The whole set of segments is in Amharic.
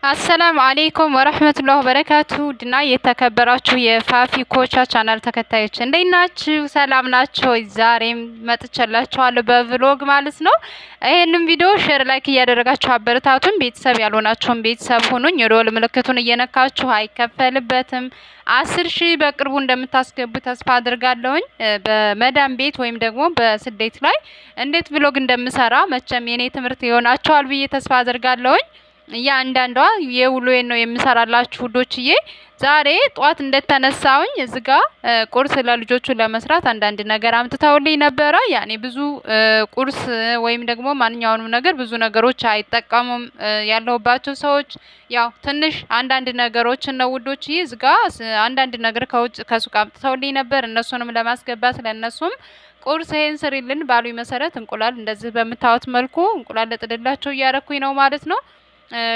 አሰላሙ አሌይኩም ወረህመቱላሂ ወበረካቱ ድና የተከበራችሁ የፋፊ ኮቻ ቻናል ተከታዮች እንዴት ናችሁ? ሰላም ናችሁ? ዛሬም መጥቼላችኋለሁ በቭሎግ ማለት ነው። ይሄንን ቪዲዮ ሼር ላይክ እያደረጋችሁ አበረታቱን። ቤተሰብ ያልሆናችሁም ቤተሰብ ሁኑኝ። የደወል ምልክቱን እየነካችሁ አይከፈልበትም። 10 ሺህ በቅርቡ እንደምታስገቡ ተስፋ አድርጋለሁኝ። በመዳም ቤት ወይም ደግሞ በስደት ላይ እንዴት ቭሎግ እንደምሰራ መቼም የኔ ትምህርት ይሆናችኋል ብዬ ተስፋ አድርጋለሁኝ። እያንዳንዷ የውሎዬን ነው የምሰራላችሁ ውዶችዬ። ዛሬ ጧት እንደተነሳውኝ እዚጋ ቁርስ ለልጆቹ ለመስራት አንዳንድ ነገር አምጥተውልኝ ነበረ። ያኔ ብዙ ቁርስ ወይም ደግሞ ማንኛውንም ነገር ብዙ ነገሮች አይጠቀሙም ያለሁባቸው ሰዎች ያው ትንሽ አንዳንድ ነገሮችን ነው ውዶችዬ። እዚጋ አንዳንድ ነገር ከውጭ ከሱቅ አምጥተውልኝ ነበር። እነሱንም ለማስገባት ለእነሱም ቁርስ ይሄን ስሪልን ባሉኝ መሰረት እንቁላል እንደዚህ በምታዩት መልኩ እንቁላል ልጥድላቸው እያረኩኝ ነው ማለት ነው።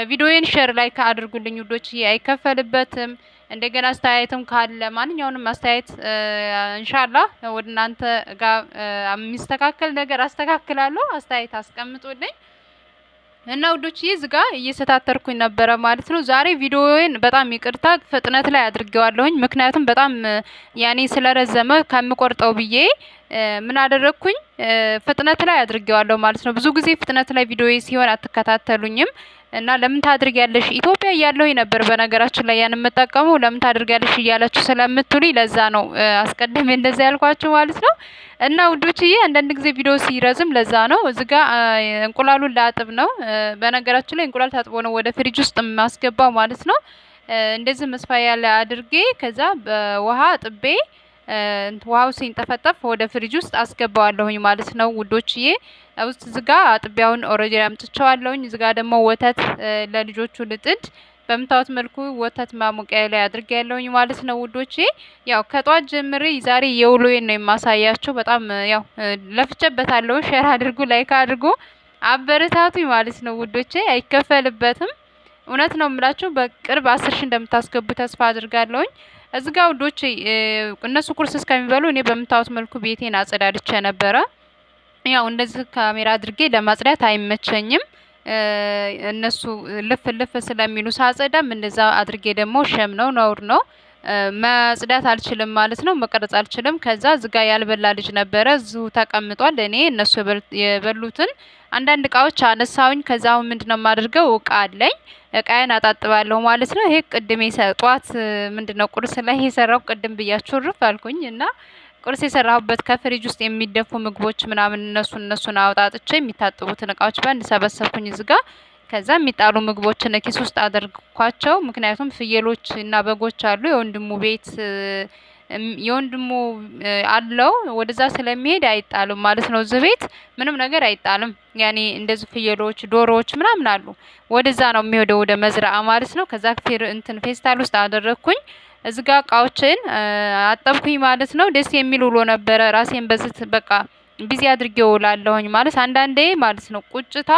ቪዲዮዬን ሼር ላይክ አድርጉልኝ ውዶችዬ፣ አይከፈልበትም። እንደገና አስተያየትም ካለ ማንኛውንም አስተያየት ኢንሻአላህ ወደ እናንተ ጋር የሚስተካከል ነገር አስተካክላለሁ። አስተያየት አስቀምጡልኝ እና ውዶችዬ እዚህ ጋር እየሰታተርኩኝ ነበረ ማለት ነው። ዛሬ ቪዲዮዬን በጣም ይቅርታ ፍጥነት ላይ አድርጌዋለሁኝ። ምክንያቱም በጣም ያኔ ስለረዘመ ከምቆርጠው ብዬ ምን አደረኩኝ ፍጥነት ላይ አድርጌዋለሁ ማለት ነው። ብዙ ጊዜ ፍጥነት ላይ ቪዲዮዬ ሲሆን አትከታተሉኝም እና ለምን ታድርጊያለሽ ኢትዮጵያ እያለሁኝ ነበር በነገራችን ላይ ያን የምጠቀመው ለምን ታድርጊያለሽ እያላችሁ ስለምትሉኝ ለዛ ነው አስቀድሜ እንደዛ ያልኳችሁ ማለት ነው። እና ውዶችዬ አንዳንድ ጊዜ ቪዲዮ ሲረዝም ለዛ ነው። እዚህ ጋር እንቁላሉን ላጥብ ነው። በነገራችን ላይ እንቁላል ታጥቦ ነው ወደ ፍሪጅ ውስጥ የማስገባው ማለት ነው። እንደዚህ መስፋያ ላይ አድርጌ ከዛ በውሃ ጥቤ ውሃው ሲንጠፈጠፍ ወደ ፍሪጅ ውስጥ አስገባዋለሁኝ ማለት ነው ውዶችዬ። ውስጥ ዝጋ አጥቢያውን ኦሬዲ አምጥቼዋለሁኝ። ዝጋ ደግሞ ወተት ለልጆቹ ልጥድ በምታዩት መልኩ ወተት ማሞቂያ ላይ አድርጌያለሁኝ ማለት ነው ውዶቼ። ያው ከጧት ጀምሬ ዛሬ የውሎዬን ነው የማሳያችሁ። በጣም ያው ለፍቼበታለሁ። ሼር አድርጉ፣ ላይክ አድርጉ፣ አበረታቱኝ ማለት ነው ውዶቼ። አይከፈልበትም። እውነት ነው የምላችሁ። በቅርብ 10 ሺህ እንደምታስገቡ ተስፋ አድርጋለሁኝ። እዚህ ጋር ውዶቼ እነሱ ቁርስ እስከሚበሉ እኔ በምታዩት መልኩ ቤቴን አጸዳድቼ ነበረ። ያው እንደዚህ ካሜራ አድርጌ ለማጽዳት አይመቸኝም። እነሱ ልፍ ልፍ ስለሚሉ ሳጸዳም እንደዛ አድርጌ ደግሞ ሸም ነው ነውር ነው ማጽዳት አልችልም ማለት ነው። መቀረጽ አልችልም። ከዛ እዚጋ ያልበላ ልጅ ነበረ እዚሁ ተቀምጧል። እኔ እነሱ የበሉትን አንዳንድ እቃዎች አነሳውኝ። ከዛ አሁን ምንድነው የማደርገው እቃ አለኝ እቃዬን አጣጥባለሁ ማለት ነው። ይሄ ቅድም ጧት ምንድነው ቁርስ ላይ የሰራው ቅድም ብያችሁ ርፍ አልኩኝ እና ቁርስ የሰራሁበት ከፍሪጅ ውስጥ የሚደፉ ምግቦች ምናምን እነሱን አውጣጥቼ የሚታጥቡትን እቃዎች በአንድ ሰበሰብኩኝ እዚጋ። ከዛ የሚጣሉ ምግቦችን ኪስ ውስጥ አደርኳቸው። ምክንያቱም ፍየሎች እና በጎች አሉ። የወንድሙ ቤት የወንድሙ አለው ወደዛ ስለሚሄድ አይጣሉም ማለት ነው። እዚህ ቤት ምንም ነገር አይጣልም። ያኔ እንደዚህ ፍየሎች ዶሮዎች ምናምን አሉ። ወደዛ ነው የሚሄደው ወደ መዝራአ ማለት ነው። ከዛ ፌስታል ውስጥ አደረኩኝ። እዚህ ጋር እቃዎችን አጠብኩኝ ማለት ነው። ደስ የሚል ውሎ ነበረ። ራሴን በዝት በቃ ቢዚ አድርጌው ውላለሁኝ ማለት አንዳንዴ ማለት ነው ቁጭታ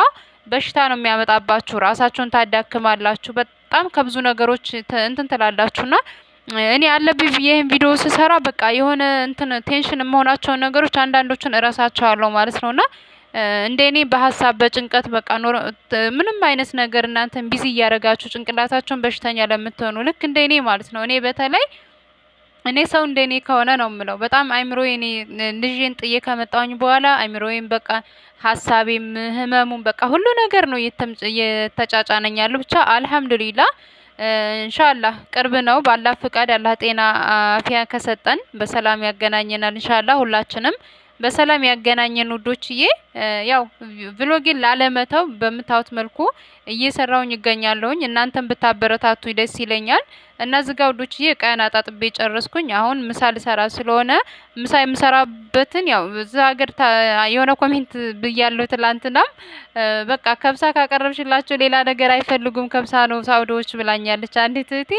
በሽታ ነው የሚያመጣባችሁ። ራሳችሁን ታዳክማላችሁ። በጣም ከብዙ ነገሮች እንትን ትላላችሁና እኔ አለብኝ ብዬ ይሄን ቪዲዮ ስሰራ በቃ የሆነ እንትን ቴንሽን የምሆናቸውን ነገሮች አንዳንዶቹን እረሳቸዋለሁ ማለት ነውና እንደኔ በሀሳብ በጭንቀት በቃ ምንም አይነት ነገር እናንተን ቢዚ እያደረጋችሁ ጭንቅላታችሁን በሽተኛ ለምትሆኑ ልክ እንደኔ ማለት ነው። እኔ በተለይ እኔ ሰው እንደኔ ከሆነ ነው የምለው በጣም አይምሮዬ እኔ ልጄን ጥዬ ከመጣሁኝ በኋላ አይምሮዬን በቃ ሀሳቤም ህመሙም በቃ ሁሉ ነገር ነው እየተጫጫነኝ ያለው። ብቻ አልሐምዱሊላህ ኢንሻአላህ ቅርብ ነው። ባላህ ፍቃድ አላህ ጤና አፊያ ከሰጠን በሰላም ያገናኘናል ኢንሻአላህ። ሁላችንም በሰላም ያገናኘን ውዶችዬ። ያው ቭሎጌን ላለመተው በምታዩት መልኩ እየሰራውኝ ይገኛለሁኝ። እናንተም ብታበረታቱ ደስ ይለኛል። እና እዚህ ጋር ውዶችዬ ቀን አጣጥቤ ጨረስኩኝ። አሁን ምሳ ልሰራ ስለሆነ ምሳ የምሰራበትን ያው እዛ ሀገር የሆነ ኮሜንት ብያለሁ ትላንትናም በቃ ከብሳ ካቀረብሽላቸው ሌላ ነገር አይፈልጉም ከብሳ ነው ሳውዲዎች ብላኛለች አንዲት እህቴ።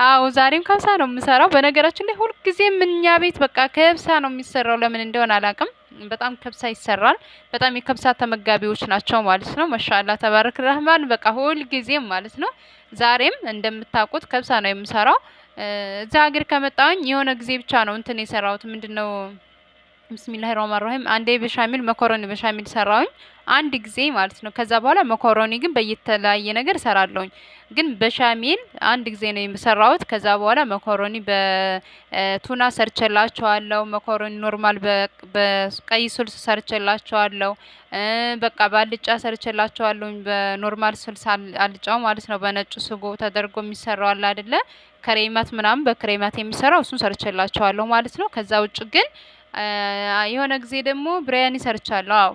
አዎ ዛሬም ከብሳ ነው የምሰራው። በነገራችን ላይ ሁልጊዜም እኛ ቤት በቃ ከብሳ ነው የሚሰራው። ለምን እንደሆነ አላውቅም። በጣም ከብሳ ይሰራል። በጣም የከብሳ ተመጋቢዎች ናቸው ማለት ነው። ማሻአላህ ተባረክ ረህማን በቃ ሁል ጊዜም ማለት ነው። ዛሬም እንደምታውቁት ከብሳ ነው የምሰራው። እዛ ሀገር ከመጣሁኝ የሆነ ጊዜ ብቻ ነው እንትን የሰራሁት ምንድነው ቢስሚላሂ ራህማን ራሂም አንዴ በሻሚል መኮረኒ በሻሚል ሰራውኝ አንድ ጊዜ ማለት ነው። ከዛ በኋላ መኮረኒ ግን በየተለያየ ነገር ሰራለሁኝ። ግን በሻሚል አንድ ጊዜ ነው የምሰራውት። ከዛ በኋላ መኮረኒ በቱና ሰርቸላቸዋለሁ። መኮረኒ ኖርማል በቀይ ስልስ ሰርቸላቸዋለሁ። በቃ በአልጫ ሰርቸላቸዋለሁኝ። በኖርማል ስልስ አልጫው ማለት ነው። በነጭ ስጎ ተደርጎ የሚሰራው አለ አይደለ? ከሬማት ምናምን በክሬማት የሚሰራው እሱን ሰርቸላቸዋለሁ ማለት ነው። ከዛ ውጭ ግን የሆነ ጊዜ ደግሞ ብሪያኒ ሰርቻለሁ። አዎ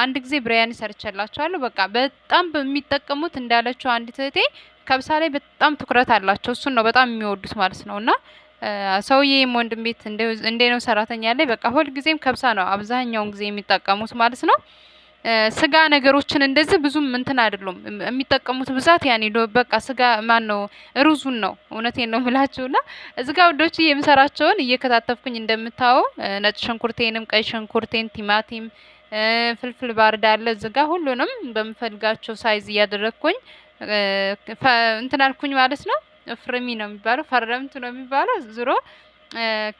አንድ ጊዜ ብሪያኒ ሰርቻላችኋለሁ። በቃ በጣም በሚጠቀሙት እንዳለችው አንዲት እህቴ ከብሳ ላይ በጣም ትኩረት አላቸው። እሱን ነው በጣም የሚወዱት ማለት ነው። እና ሰውዬም ወንድም ቤት እንዴ ነው ሰራተኛ ላይ በቃ ሁል ጊዜም ከብሳ ነው አብዛኛውን ጊዜ የሚጠቀሙት ማለት ነው። ስጋ ነገሮችን እንደዚህ ብዙም እንትን አይደሉም የሚጠቀሙት ብዛት ያኔ በቃ ስጋ ማን ነው ሩዙን ነው። እውነቴን ነው የምላችሁና እዚህ ጋር ውዶች የምሰራቸውን እየከታተፍኩኝ እንደምታው ነጭ ሽንኩርቴንም ቀይ ሽንኩርቴን ቲማቲም ፍልፍል ባርድ አለ እዚህ ጋር ሁሉንም በምፈልጋቸው ሳይዝ እያደረግኩኝ እንትን አልኩኝ ማለት ነው። ፍርሚ ነው የሚባለው ፈረምቱ ነው የሚባለው ዙሮ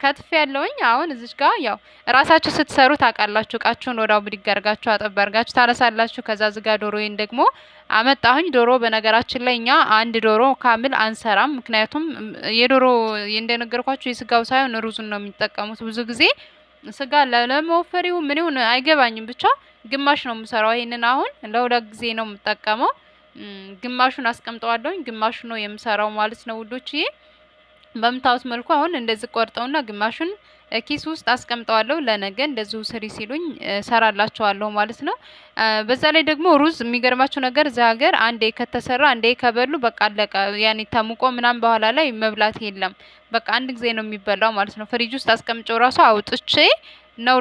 ከትፍ ያለውኝ አሁን እዚች ጋር ያው ራሳችሁ ስትሰሩ ታውቃላችሁ። እቃችሁን ወዳው ብድግ አርጋችሁ አጠብ አርጋችሁ ታነሳላችሁ። ከዛ ዝጋ ዶሮዬን ደግሞ አመጣሁኝ። ዶሮ በነገራችን ላይ እኛ አንድ ዶሮ ካምል አንሰራም። ምክንያቱም የዶሮ እንደነገርኳችሁ የስጋው ሳይሆን ሩዙን ነው የሚጠቀሙት ብዙ ጊዜ ስጋ ለመወፈሪው ምን ይሁን አይገባኝም። ብቻ ግማሽ ነው የምሰራው። ይሄንን አሁን ለሁለት ጊዜ ነው የምጠቀመው። ግማሹን አስቀምጠዋለሁኝ፣ ግማሹ ነው የምሰራው ማለት ነው ውዶችዬ። በምታዩት መልኩ አሁን እንደዚህ ቆርጠውና ግማሹን ኪስ ውስጥ አስቀምጠዋለሁ። ለነገ እንደዚሁ ስሪ ሲሉኝ ሰራላቸዋለሁ ማለት ነው። በዛ ላይ ደግሞ ሩዝ የሚገርማችሁ ነገር እዛ ሀገር አንዴ ከተሰራ አንዴ ከበሉ በቃ አለቀ። ያኔ ተሙቆ ምናምን በኋላ ላይ መብላት የለም። በቃ አንድ ጊዜ ነው የሚበላው ማለት ነው። ፍሪጅ ውስጥ አስቀምጨው ራሱ አውጥቼ ነው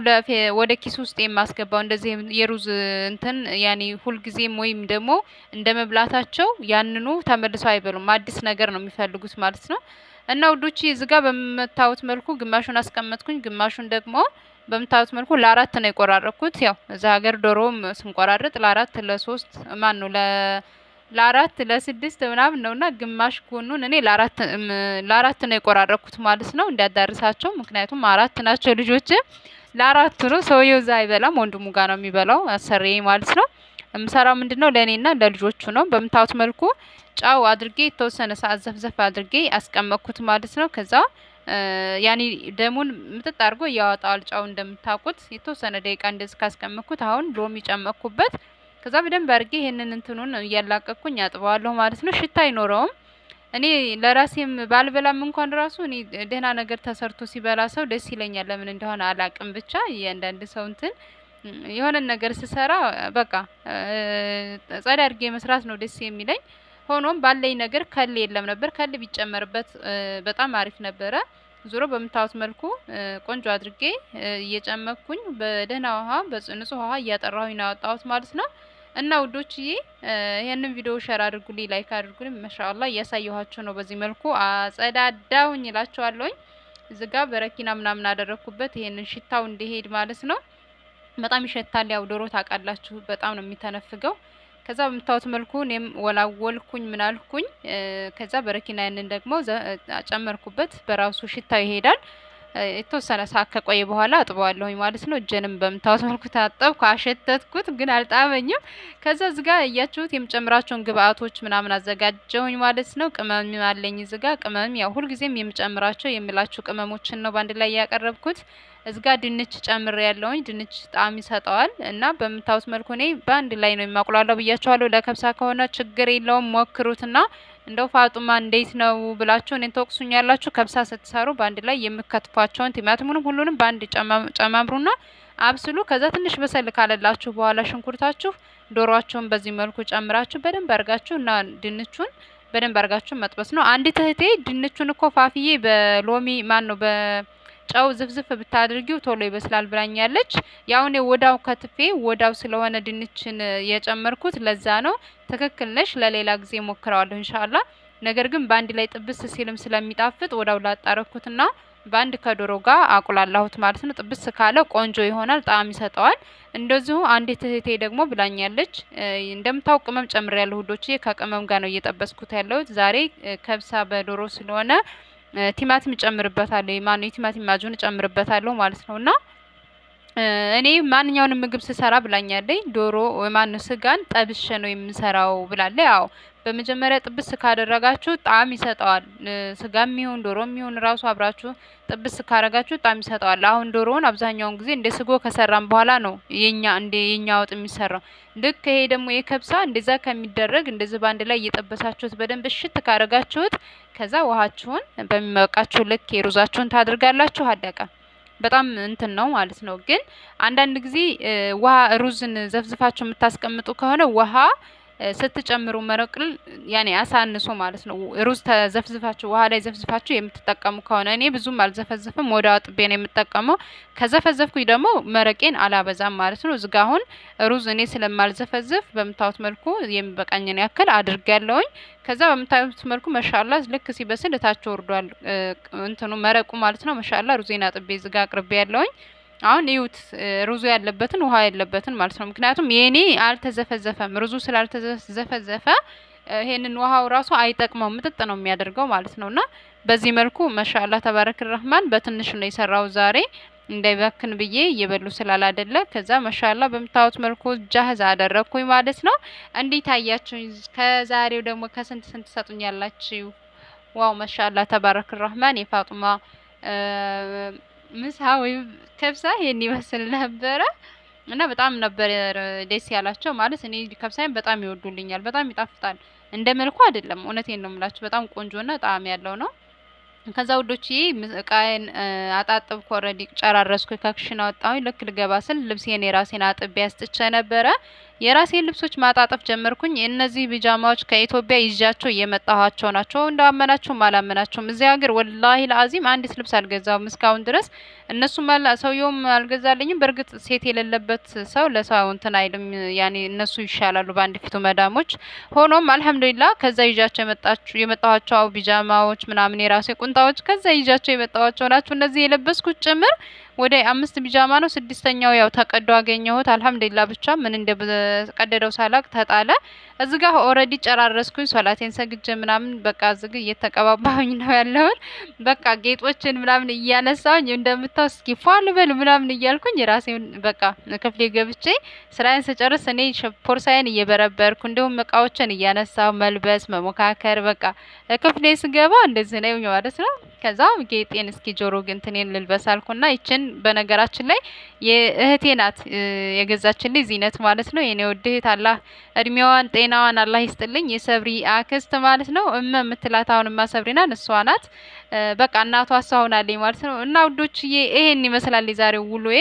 ወደ ኪስ ውስጥ የማስገባው። እንደዚህ የሩዝ እንትን ያኔ ሁልጊዜም ወይም ደግሞ እንደ መብላታቸው ያንኑ ተመልሰው አይበሉም። አዲስ ነገር ነው የሚፈልጉት ማለት ነው። እና ውዶች እዚህ ጋር በምታዩት መልኩ ግማሹን አስቀመጥኩኝ፣ ግማሹን ደግሞ በምታዩት መልኩ ለአራት ነው የቆራረኩት። ያው እዛ ሀገር ዶሮም ስንቆራርጥ ለአራት ለሶስት ማን ነው ለአራት ለስድስት ምናምን ነውና ግማሽ ጎኑን እኔ ለአራት ነው የቆራረኩት ማለት ነው እንዲያዳርሳቸው። ምክንያቱም አራት ናቸው ልጆች፣ ለአራቱ ነው። ሰውየው እዛ አይበላም፣ ወንድሙ ጋር ነው የሚበላው አሰሪዬ ማለት ነው። የምሰራው ምንድነው ለእኔና ለልጆቹ ነው። በምታዩት መልኩ ጫው አድርጌ የተወሰነ ሰዓት ዘፍዘፍ አድርጌ አስቀመጥኩት ማለት ነው። ከዛ ያኔ ደሙን ምጥጥ አድርጎ ያወጣዋል ጫው እንደምታውቁት። የተወሰነ ደቂቃ እንደዚህ ካስቀመጥኩት አሁን ሎሚ ጨመቅኩበት። ከዛ በደንብ አድርጌ ይሄንን እንትኑን እያላቀቅኩኝ አጥበዋለሁ ማለት ነው። ሽታ አይኖረውም። እኔ ለራሴም ባልበላም እንኳን ራሱ እኔ ደህና ነገር ተሰርቶ ሲበላ ሰው ደስ ይለኛል። ለምን እንደሆነ አላቅም። ብቻ እያንዳንድ ሰው እንትን የሆነ ነገር ስሰራ በቃ ጸዳ አድርጌ መስራት ነው ደስ የሚለኝ። ሆኖም ባለኝ ነገር ከል የለም ነበር። ከል ቢጨመርበት በጣም አሪፍ ነበረ። ዙሮ በምታዩት መልኩ ቆንጆ አድርጌ እየጨመቅኩኝ በደህና ውሃ በንጹህ ውሃ እያጠራሁኝ ነው ያወጣሁት ማለት ነው። እና ውዶችዬ ይሄንን ቪዲዮ ሼር አድርጉልኝ፣ ላይክ አድርጉልኝ። ማሻአላህ እያሳየኋችሁ ነው። በዚህ መልኩ አጸዳዳውኝ እላችኋለሁኝ። እዚህ ጋር በረኪና ምናምን አደረኩበት ይሄንን ሽታው እንዲሄድ ማለት ነው። በጣም ይሸታል። ያው ዶሮ ታውቃላችሁ በጣም ነው የሚተነፍገው። ከዛ በምታዩት መልኩ እኔም ወላወልኩኝ ምናልኩኝ። ከዛ በረኪና ያንን ደግሞ ጨመርኩበት። በራሱ ሽታው ይሄዳል። የተወሰነ ሰዓት ከቆየ በኋላ አጥበዋለሁኝ ማለት ነው። እጄንም በምታዩት መልኩ ታጠብኩ፣ አሸተትኩት፣ ግን አልጣመኝም። ከዛ እዚህ ጋር እያችሁት የምጨምራቸውን ግብአቶች ምናምን አዘጋጀሁኝ ማለት ነው። ቅመም አለኝ እዚህ ጋር። ቅመም ያው ሁልጊዜም የምጨምራቸው የምላችሁ ቅመሞችን ነው በአንድ ላይ ያቀረብኩት። እዚህ ጋር ድንች ጨምሬ ያለውኝ። ድንች ጣዕም ይሰጠዋል እና በምታዩት መልኩ እኔ በአንድ ላይ ነው የማቁላላው ብያችኋለሁ። ለከብሳ ከሆነ ችግር የለውም ሞክሩትና እንደው ፋጡማ እንዴት ነው ብላችሁ እኔን ተወቅሱኛላችሁ። ከብሳ ስትሰሩ በአንድ ላይ የምከትፏቸውን ቲማቲሙንም ሁሉንም በአንድ ጨማምሩና አብስሉ። ከዛ ትንሽ በሰል ካለላችሁ በኋላ ሽንኩርታችሁ ዶሮአችሁን በዚህ መልኩ ጨምራችሁ በደንብ አርጋችሁ እና ድንቹን በደንብ አርጋችሁ መጥበስ ነው። አንዲት እህቴ ድንቹን እኮ ፋፍዬ በሎሚ ማን ነው ጨው ዝፍዝፍ ብታድርጊው ቶሎ ይበስላል ብላኛለች። ያው እኔ ወዳው ከትፌ ወዳው ስለሆነ ድንችን የጨመርኩት ለዛ ነው። ትክክል ነሽ። ለሌላ ጊዜ ሞክረዋለሁ ኢንሻአላህ። ነገር ግን በአንድ ላይ ጥብስ ሲልም ስለሚጣፍጥ ወዳው ላጣረኩትና በአንድ ከዶሮ ጋር አቁላላሁት ማለት ነው። ጥብስ ካለ ቆንጆ ይሆናል፣ ጣዕም ይሰጠዋል። እንደዚሁ አንዲት እህቴ ደግሞ ብላኛለች። እንደምታውቁ ቅመም ጨምሬያለሁ ውዶቼ። ከቅመም ጋር ነው እየጠበስኩት ያለሁት ዛሬ ከብሳ በዶሮ ስለሆነ ቲማቲም ጨምርበታለሁ። የቲማቲም ማጁን ጨምርበታለሁ ማለት ነውና እኔ ማንኛውንም ምግብ ስሰራ ብላኛለኝ። ዶሮ ማነው ስጋን ጠብሼ ነው የምሰራው ብላለች። አዎ በመጀመሪያ ጥብስ ካደረጋችሁ ጣዕም ይሰጠዋል። ስጋም ይሁን ዶሮም ይሁን ራሱ አብራችሁ ጥብስ ካረጋችሁ ጣዕም ይሰጠዋል። አሁን ዶሮውን አብዛኛውን ጊዜ እንደ ስጎ ከሰራን በኋላ ነው የኛ ወጥ የሚሰራው። ልክ ይሄ ደግሞ የከብሳ እንደዛ ከሚደረግ እንደዚህ ባንድ ላይ እየጠበሳችሁት በደንብ እሽት ካረጋችሁት ከዛ ውሃችሁን በሚበቃችሁ ልክ የሩዛችሁን ታድርጋላችሁ። አለቀ። በጣም እንትን ነው ማለት ነው። ግን አንዳንድ ጊዜ ውሃ ሩዝን ዘፍዝፋችሁ የምታስቀምጡ ከሆነ ውሃ ስትጨምሩ መረቅል ያኔ አሳንሶ ማለት ነው። ሩዝ ተዘፍዝፋችሁ ውሃ ላይ ዘፍዝፋችሁ የምትጠቀሙ ከሆነ እኔ ብዙም አልዘፈዝፍም፣ ወደ አጥቤ ነው የምጠቀመው። ከዘፈዘፍኩኝ ደግሞ መረቄን አላበዛም ማለት ነው። እዚጋ አሁን ሩዝ እኔ ስለማልዘፈዝፍ በምታዩት መልኩ የሚበቃኝን ያክል አድርጌያለሁኝ። ከዛ በምታዩት መልኩ መሻላ ልክ ሲበስል እታች ወርዷል እንትኑ መረቁ ማለት ነው። መሻላ ሩዜን አጥቤ እዚጋ አቅርቤ ያለውኝ። አሁን ይዩት ሩዙ ያለበትን ውሃ ያለበትን ማለት ነው። ምክንያቱም የኔ አልተዘፈዘፈም፣ ሩዙ ስላልተዘፈዘፈ ይሄንን ውሃው ራሱ አይጠቅመው ምጥጥ ነው የሚያደርገው ማለት ነውና በዚህ መልኩ መሻላ ተባረክ ረህማን በትንሽ ነው የሰራው ዛሬ እንዳይባክን ብዬ እየበሉ ስላላደለ ከዛ መሻላ በምታዩት መልኩ ጃህዝ አደረኩኝ ማለት ነው። እንዴት አያችሁኝ? ከዛሬው ደግሞ ከስንት ስንት ሰጡኛላችሁ? ዋው መሻላ ተባረክ ረህማን የፋጡማ ምሳ ወይም ከብሳ ይሄን ይመስል ነበረ እና በጣም ነበር ደስ ያላቸው ማለት እኔ ከብሳይን በጣም ይወዱልኛል። በጣም ይጣፍጣል። እንደ መልኩ አይደለም፣ እውነቴን ነው የምላችሁ። በጣም ቆንጆና ጣዕም ያለው ነው። ከዛ ውዶች እቃዬን አጣጥብኩ፣ ኦልሬዲ ጨራረስኩ። ከክሽን አወጣሁኝ። ልክ ልገባ ስል ልብሴን የራሴን አጥቤ አስጥቼ ነበረ። የራሴን ልብሶች ማጣጠፍ ጀመርኩኝ። እነዚህ ቢጃማዎች ከኢትዮጵያ ይዣቸው እየመጣኋቸው ናቸው። እንዳመናችሁም አላመናችሁም እዚህ ሀገር ወላሂ ለአዚም አንዲት ልብስ አልገዛውም እስካሁን ድረስ። እነሱም ሰውየውም አልገዛልኝም። በእርግጥ ሴት የሌለበት ሰው ለሰው እንትን አይልም። ያኔ እነሱ ይሻላሉ በአንድ ፊቱ መዳሞች። ሆኖም አልሐምዱሊላህ ከዛ ይዣቸው የመጣኋቸው ቢጃማዎች ምናምን የራሴ ቁንጣዎች ከዛ ይዣቸው የመጣኋቸው ናቸው። እነዚህ የለበስኩት ጭምር ወደ 5 ቢጃማ ነው። 6ኛው ያው ተቀዶ አገኘሁት። አልሐምዱሊላህ ብቻ ምን እንደቀደደው ሳላቅ ተጣለ። እዚህ ጋር ኦልሬዲ ጨራረስኩኝ። ሶላቴን ሰግጄ ምናምን በቃ እዚህ ጋር እየተቀባባሁኝ ነው ያለሁት። በቃ ጌጦችን ምናምን እያነሳሁኝ እንደምታው እስኪ ፏል በል ምናምን እያልኩኝ ራሴን በቃ ክፍሌ ገብቼ ስራዬን ስጨርስ እኔ ፖርሳዬን እየበረበርኩ እንዲሁም እቃዎችን እያነሳሁ መልበስ መሞካከር በቃ ክፍሌ ስገባ እንደዚህ ነው ማለት ነው። ከዛ ጌጤን እስኪ ጆሮ ግንትኔን ልልበስ አልኩና ይችን በነገራችን ላይ የእህቴ ናት የገዛችልኝ ዚነት ማለት ነው። የኔ ውድ እህት አላህ እድሜዋን ጤናዋን አላህ ይስጥልኝ። የሰብሪ አክስት ማለት ነው። የምትላት አሁንማ ሰብሪናን እሷ ናት። በቃ እናቷ አሳውናለኝ ማለት ነው። እና ውዶችዬ ይሄን ይመስላል የዛሬው ውሎዬ።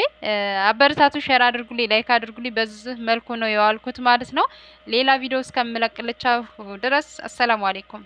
አበረታቱ፣ ሼር አድርጉልኝ፣ ላይክ አድርጉልኝ። በዚህ መልኩ ነው የዋልኩት ማለት ነው። ሌላ ቪዲዮ እስከምለቅልቻው ድረስ አሰላሙ አለይኩም።